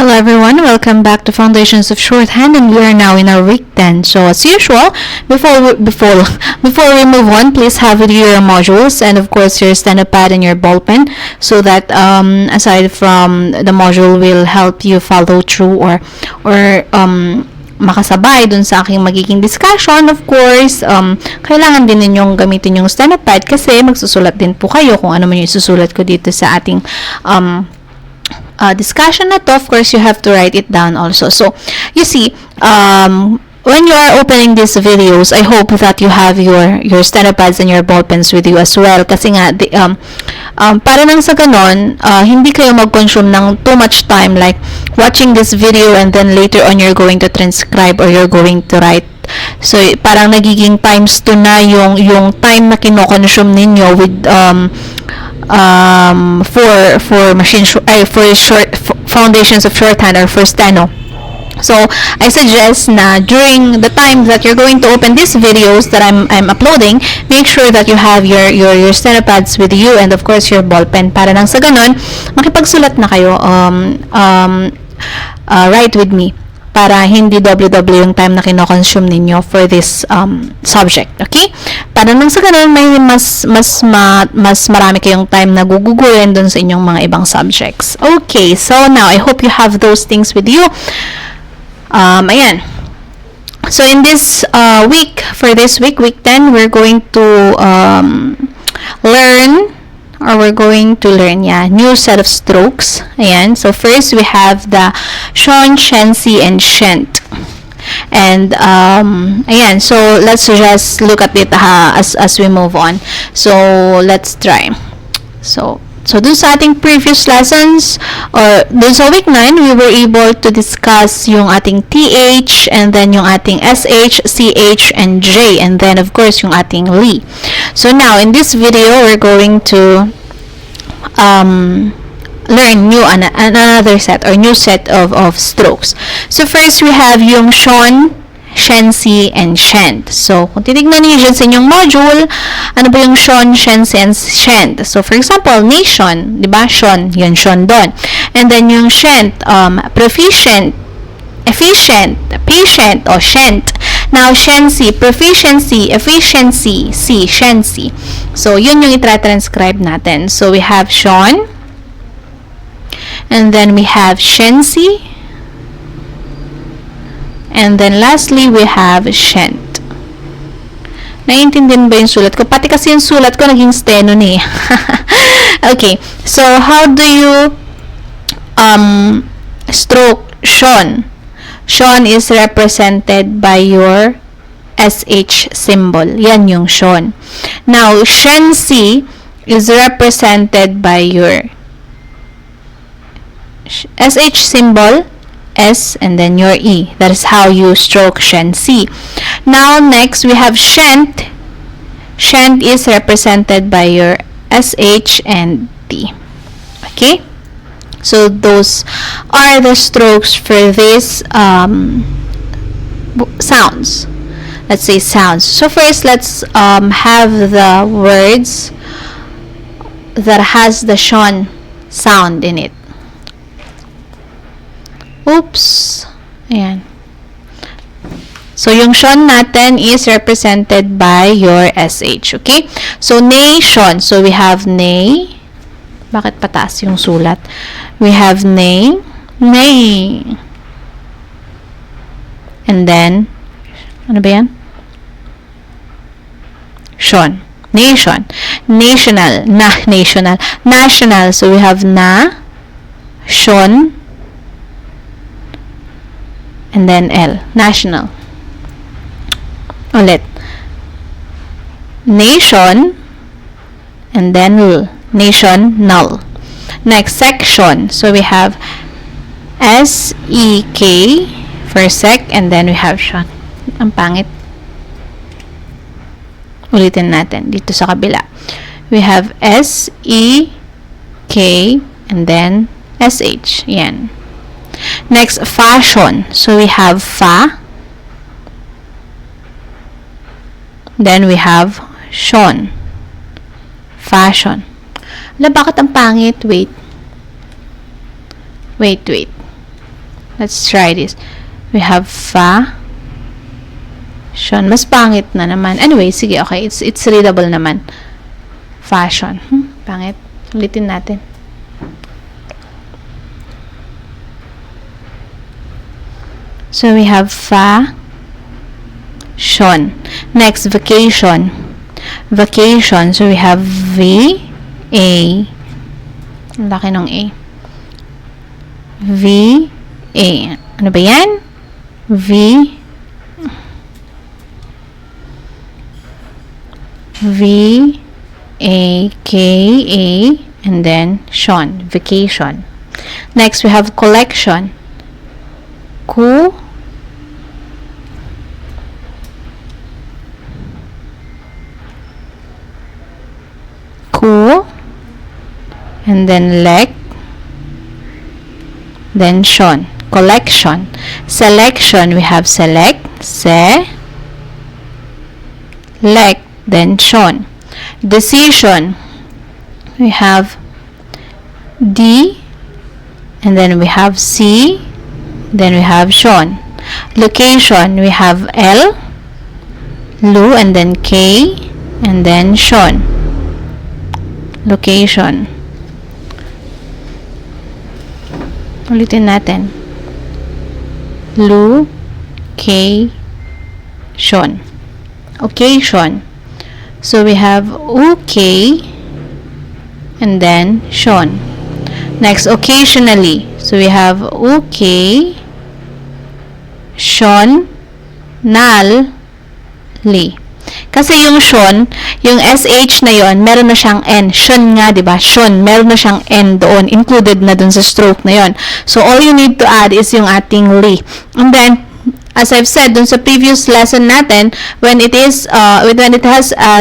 Hello everyone, welcome back to Foundations of Shorthand, and we are now in our week 10. So as usual, before we move on, please have with you your modules and of course your stand-up pad and your ball pen, so that aside from the module will help you follow through or makasabay dun sa aking magiging discussion. Of course, kailangan din ninyong gamitin yung stand-up pad kasi magsusulat din po kayo kung ano man yung isusulat ko dito sa ating discussion na to. Of course, you have to write it down also. So, you see, when you are opening these videos, I hope that you have your stand-up pads and your ball pens with you as well. Kasi nga, para nang sa ganon, hindi kayo mag-consume ng too much time like watching this video and then later on you're going to transcribe or you're going to write. So, parang nagiging times 2 na yung time na kino-consume ninyo with for foundations of shorthand or for steno. So I suggest na during the time that you're going to open these videos that I'm uploading, make sure that you have your stand-up pads with you and of course your ball pen para nang sa ganon makipagsulat na kayo right with me, para hindi double yung time na kino-consume ninyo for this subject. Okay? Para nang sa ganun, may mas marami kayong time na gugugulin dun sa inyong mga ibang subjects. Okay, so now, I hope you have those things with you. Ayan. So, in this week, for this week, week 10, we're going to learn new set of strokes. Ayan. So, first, we have the tion, ciency, and cient. And, ayan. So, let's just look at it as we move on. So, let's try. So dun sa ating previous lessons, or dun sa week 9, we were able to discuss yung ating TH, and then yung ating SH, CH, and J, and then of course yung ating li. So now, in this video, we're going to learn another set or new set of strokes. So first, we have yung tion, ciency, and cient. So, kung titignan niyo dyan sa inyong module, ano ba yung tion, ciency, and cient? So, for example, nation, di ba? Tion, yun, tion doon. And then yung cient, proficient, efficient, patient, o cient. Now, ciency, proficiency, efficiency, ciency. So, yun yung itra-transcribe natin. So, we have tion, and then we have ciency, and then lastly, we have cient. Naiintindihan ba yung sulat ko? Pati kasi yung sulat ko naging steno ni. Okay. So, how do you stroke tion? Tion is represented by your SH symbol. Yan yung tion. Now, ciency is represented by your SH symbol, S, and then your E. That is how you stroke ciency. Now, next, we have cient. Cient is represented by your SH and T. Okay? So, those are the strokes for these sounds. Let's say sounds. So, first, let's have the words that has the tion sound in it. Oops. Ayan. So, yung tion natin is represented by your SH. Okay? So, nation. So, we have nay. Bakit pataas yung sulat? We have nay. Nay. And then, ano ba yan? Tion. Nation. National. National. National. So, we have na. Tion. And then L. National. Ulit. Nation. And then L. Nation, null. Next, section. So, we have S-E-K for sec. And then we have tion. Ang pangit. Ulitin natin. Dito sa kabila. We have S-E-K and then S-H. Yan. Next, fashion. So, we have fa. Then, we have tion. Fashion. Bakit ang pangit? Wait. Let's try this. We have fa. Fashion. Mas pangit na naman. Anyway, sige, okay. It's readable naman. Fashion. Pangit. Ulitin natin. So, we have fa. Shon. Next, vacation. Vacation. So, we have V. A. Ang laki ng A. V. A. Ano ba yan? V. V. A. K. A. And then, Shon. Vacation. Next, we have collection. Ku. Ku. And then, lek. Then, Shon. Collection. Selection, we have select. Se. Lek. Then, Shon. Decision, we have D. And then, we have C. Then, we have Shon. Location, we have L. Lu. And then, K. And then, Shon. Location. Ulitin natin. Lu, K, Shon. Occasion. So, we have UK and then Shon. Next, occasionally. So, we have UK, Shon, Nal, Li. Kasi yung Shon, yung SH na yon, meron na siyang N. Shon nga, diba? Shon, meron na siyang N doon. Included na dun sa stroke na yon. So, all you need to add is yung ating Li. And then, as I've said dun sa previous lesson natin, when it has a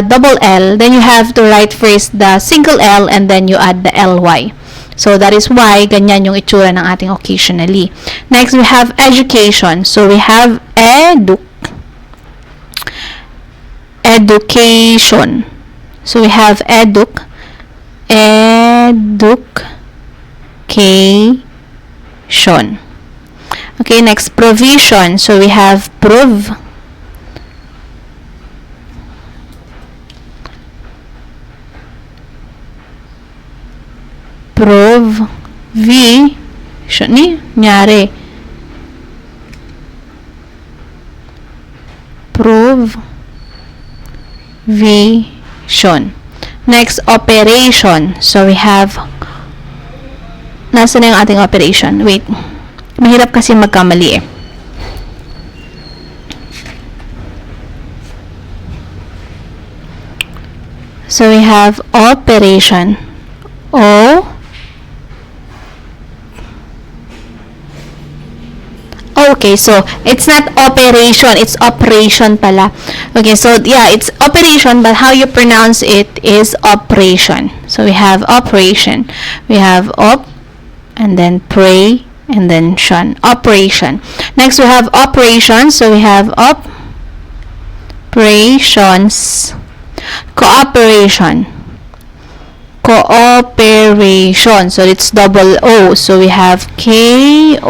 double L, then you have to write first the single L and then you add the LY. So, that is why ganyan yung itsura ng ating occasionally. Next, we have education. So, we have education. So, we have education. Okay, next, provision. So, we have provision. Nyari. Provision. Next, operation. So, we have, nasa na yung ating operation? Wait. Mahirap kasi magkamali eh. So, we have operation. Okay, so, it's not operation, it's operation pala. Okay, so, yeah, it's operation, but how you pronounce it is operation. So, we have operation. We have and then pray, and then shun. Operation. Next, we have operations. So, we have operations. Cooperation. Cooperation. So, it's double O. So, we have K-O-O-peration.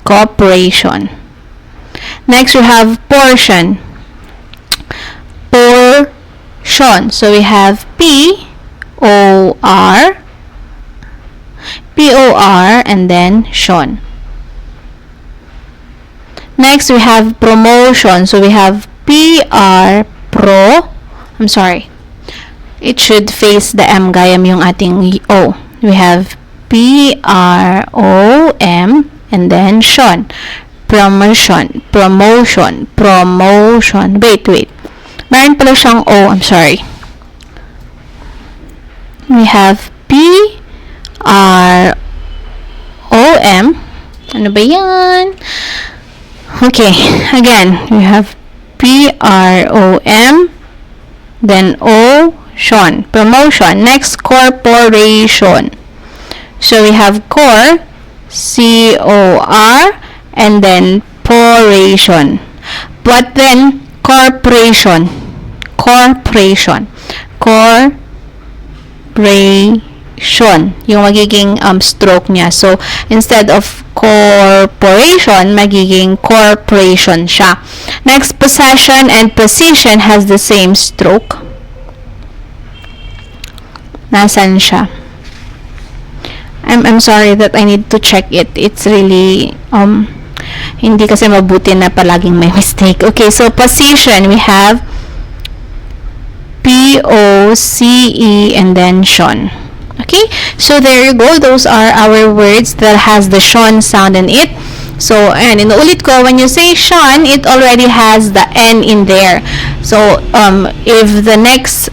Cooperation. Next, we have portion. Portion. So, we have P-O-R and then shon. Next, we have promotion. So, we have P-R I'm sorry. It should face the M. Gayam yung ating O. We have P-R-O-M and then shon. Promotion. Wait. Meron pala siyang O. I'm sorry. We have P-R-O-M. Ano ba yan? Okay. Again, we have P-R-O-M then O, shon. Promotion. Next, corporation. So, we have cor, C-O-R, and then poration. But then, corporation. corporation, yung magiging stroke niya. So, instead of corporation, magiging corporation siya. Next, possession and position has the same stroke. Nasaan siya? I'm sorry that I need to check it. It's really hindi kasi mabuti na palaging may mistake. Okay, so position, we have P-O-C-E and then tion. Okay, so there you go. Those are our words that has the tion sound in it. So, and inuulit ko, when you say tion, it already has the N in there. So, if the next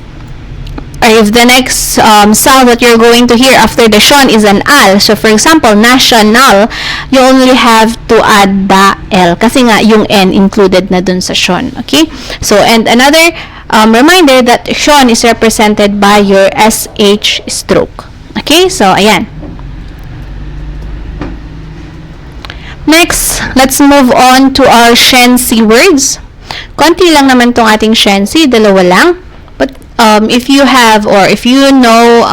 sound that you're going to hear after the tion is an al, so for example, national, you only have to add the L kasi nga yung N included na dun sa tion. Okay? So, and another reminder that tion is represented by your SH stroke. Okay? So, ayan. Next, let's move on to our ciency words. Konti lang naman tong ating ciency, dalawa lang. But if you have or if you know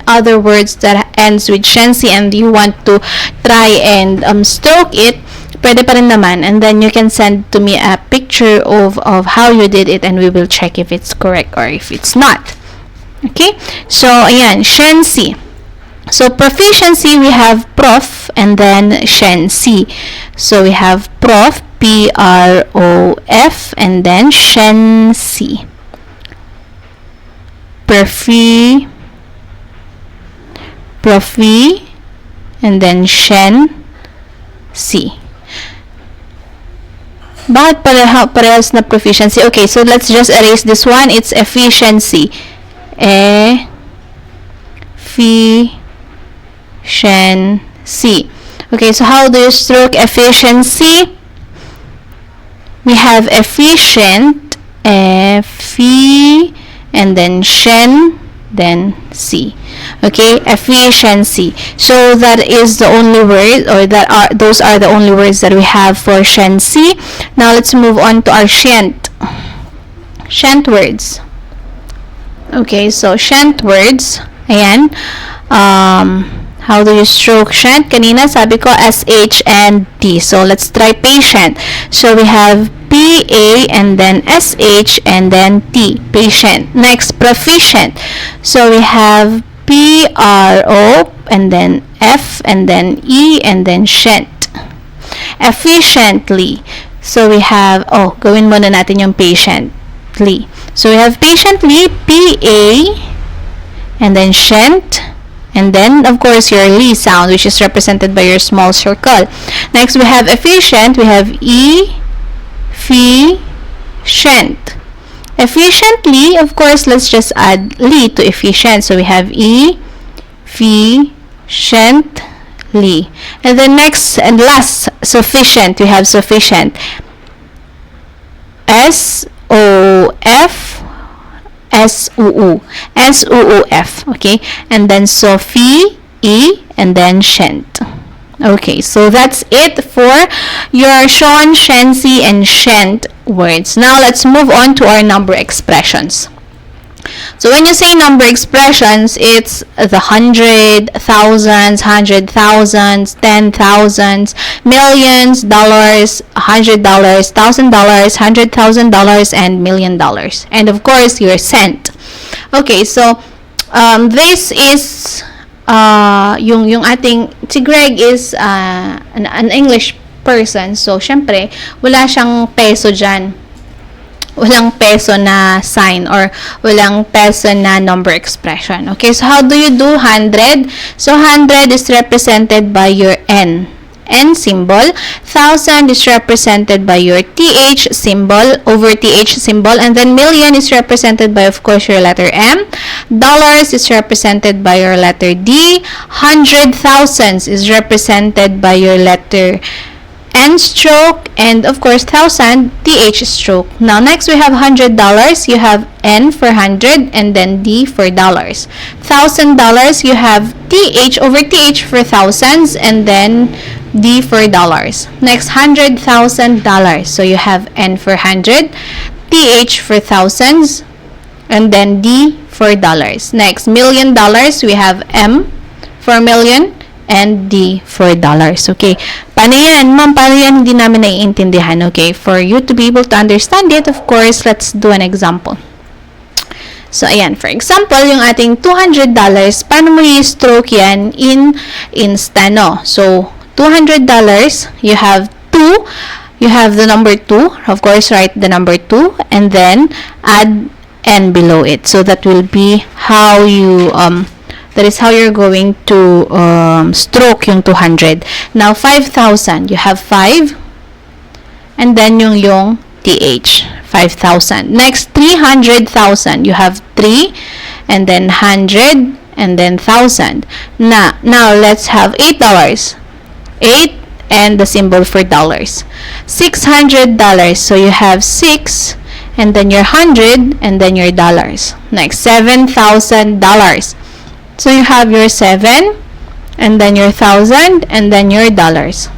other words that ends with ciency and you want to try and stroke it, pwede pa rin naman. And then you can send to me a picture of how you did it and we will check if it's correct or if it's not. Okay? So, ayan, ciency. So, proficiency, we have prof and then ciency. So, we have prof, P-R-O-F, and then ciency. Profi, and then ciency. Bakit parehas na proficiency? Okay, so let's just erase this one. It's efficiency. Efficiency. Okay, so how do you stroke efficiency? We have efficient, and then shen, then C. Okay, efficiency. So that is the only word, or those are the only words that we have for ciency. Now let's move on to our cient. Cient words. Okay, so cient words. Ayan. How do you stroke cient? Kanina sabi ko SH and T. So let's try patient. So we have P-A and then S-H and then T. Patient. Next, proficient. So we have P-R-O and then F and then E and then cient. Efficiently. So we have, gawin muna natin yung patiently. So we have patiently, P-A and then cient. And then, of course, your li sound, which is represented by your small circle. Next, we have efficient. We have efficient. Efficiently, of course, let's just add li to efficient. So, we have efficiently. And then next and last, sufficient. We have sufficient. S-O-F S-U-U-F, okay? And then Sophie, E, and then Shent. Okay, so that's it for your tion, ciency, and cient words. Now, let's move on to our number expressions. So, when you say number expressions, it's the thousands, ten thousands, millions, dollars, $100, $1,000, $100,000, and $1 million. And of course, your cent. Okay, so this is yung ating si Greg is an English person. So, syempre, wala siyang peso dyan. Walang peso na sign or walang peso na number expression. Okay, so how do you do 100? So 100 is represented by your N symbol. 1,000 is represented by your TH symbol over TH symbol. And then million is represented by, of course, your letter M. Dollars is represented by your letter D. 100,000 is represented by your letter N stroke, and of course 1,000 TH stroke. Now next we have $100. You have N for 100 and then D for dollars. $1,000 you have TH over TH for thousands and then D for dollars. Next $100,000. So you have N for 100, TH for thousands, and then D for dollars. Next, million dollars, we have M for million and D for dollars. Okay. Paano yan? Ma'am, paano yan? Hindi namin naiintindihan. Okay. For you to be able to understand it, of course, let's do an example. So, ayan. For example, yung ating $200, paano mo i-stroke yan in steno? So, $200, you have 2, you have the number 2. Of course, write the number 2 and then add N below it. So, that will be how you, that is how you're going to stroke yung 200. Now, 5,000, you have 5 and then yung TH, 5,000. Next, 300,000, you have 3 and then 100 and then 1,000. Now let's have $8. 8 and the symbol for dollars. $600, so you have 6 and then your 100 and then your dollars. Next, $7,000. So you have your 7 and then your 1,000 and then your dollars.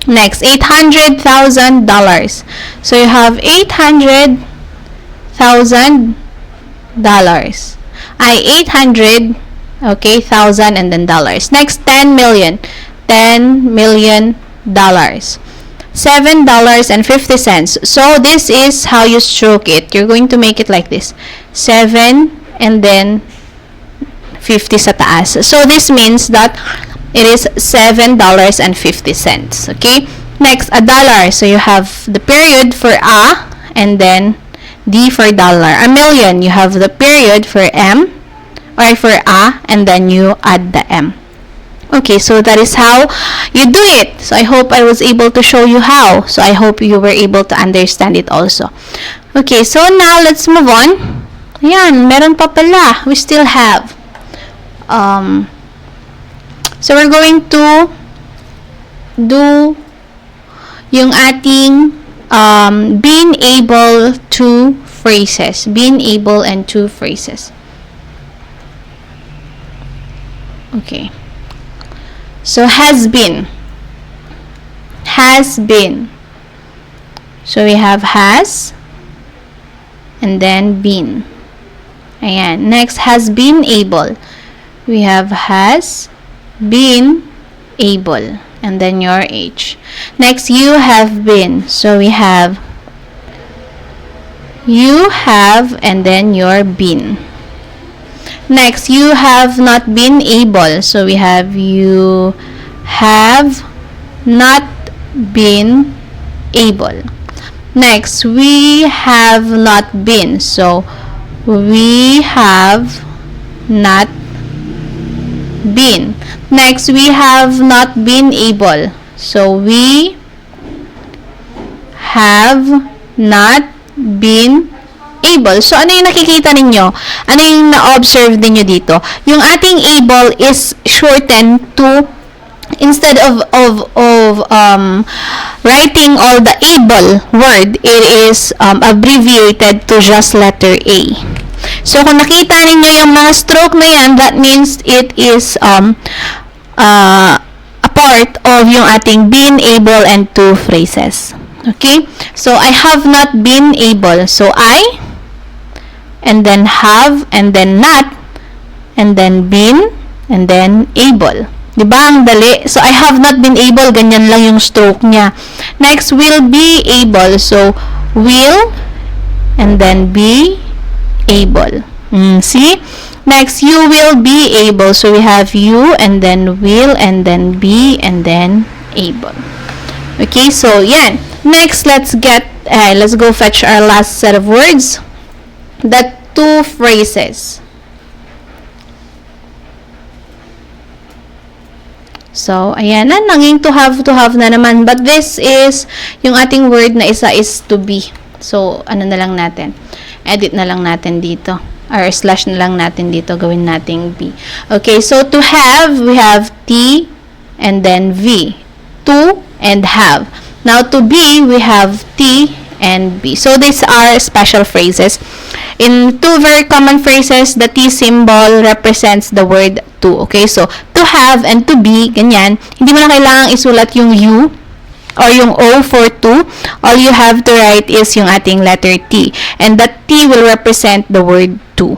Next, $800,000. So you have $800,000. 800, okay, 1,000 and then dollars. Next, 10 million. $10 million. $7.50. So this is how you stroke it. You're going to make it like this. 7 and then 50 sa taas. So this means that it is $7.50. Okay? Next, a dollar. So you have the period for a and then D for dollar. A million, you have the period for M or for a and then you add the M. Okay, so that is how you do it. So I hope I was able to show you how. So I hope you were able to understand it also. Okay, so now let's move on. Ayan, meron pa pala. We still have. So we're going to do yung ating being able to phrases. Being able and to phrases. Okay. So has been. Has been. So we have has and then been. Ayan. Next, has been able. We have has been able and then your age. Next, you have been. So we have you have and then your been. Next, you have not been able. So we have you have not been able. Next, we have not been. So we have not been. Next, we have not been able. So we have not been able. So ano yung nakikita ninyo? Ano yung na-observe ninyo dito? Yung ating able is shortened to, instead of writing all the able word, it is abbreviated to just letter A. So kung nakita ninyo yung mga stroke na yan, that means it is a part of yung ating being able and to phrases. Okay? So I have not been able. So I and then have and then not and then been and then able. Diba? Ang dali. So I have not been able, ganyan lang yung stroke niya. Next, will be able. So will and then be able. See? Next, you will be able. So we have you and then will and then be and then able. Okay, so yan. Next, let's go fetch our last set of words. The two phrases. So, ayan na, nanging to have na naman. But this is, yung ating word na isa is to be. So, ano na lang natin? Edit na lang natin dito. Or slash na lang natin dito. Gawin nating be. Okay, so to have, we have T and then V. To and have. Now, to be, we have T and be. So, these are special phrases. In two very common phrases, the T symbol represents the word to. Okay, so to have and to be, ganyan. Hindi mo na kailangang isulat yung U or yung O for to. All you have to write is yung ating letter T. And that T will represent the word to.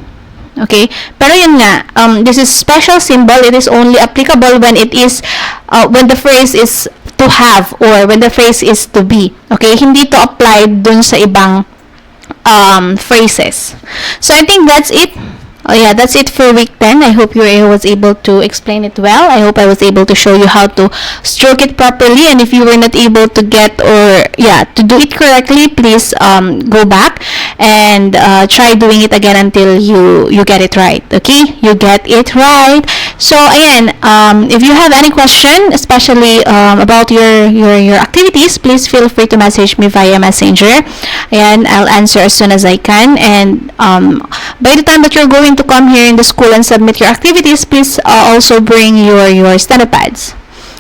Okay? Pero yun nga, this is special symbol. It is only applicable when it is, when the phrase is to have or when the phrase is to be. Okay? Hindi to apply dun sa ibang phrases. So I think that's it. Oh yeah, that's it for week 10. I hope I was able to explain it well. I hope I was able to show you how to stroke it properly. And if you were not able to get to do it correctly, please go back and try doing it again until you get it right. Okay, you get it right. So ayan, if you have any question, especially about your activities, please feel free to message me via Messenger, and I'll answer as soon as I can. And by the time that you're going to come here in the school and submit your activities, please also bring your steno pads.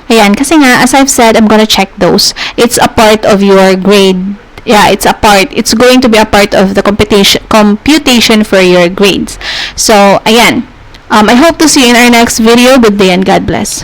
Ayan, kasi nga, as I've said, I'm gonna check those. It's a part of your grade. Yeah, it's going to be a part of the computation for your grades. So, ayan. I hope to see you in our next video. Good day and God bless.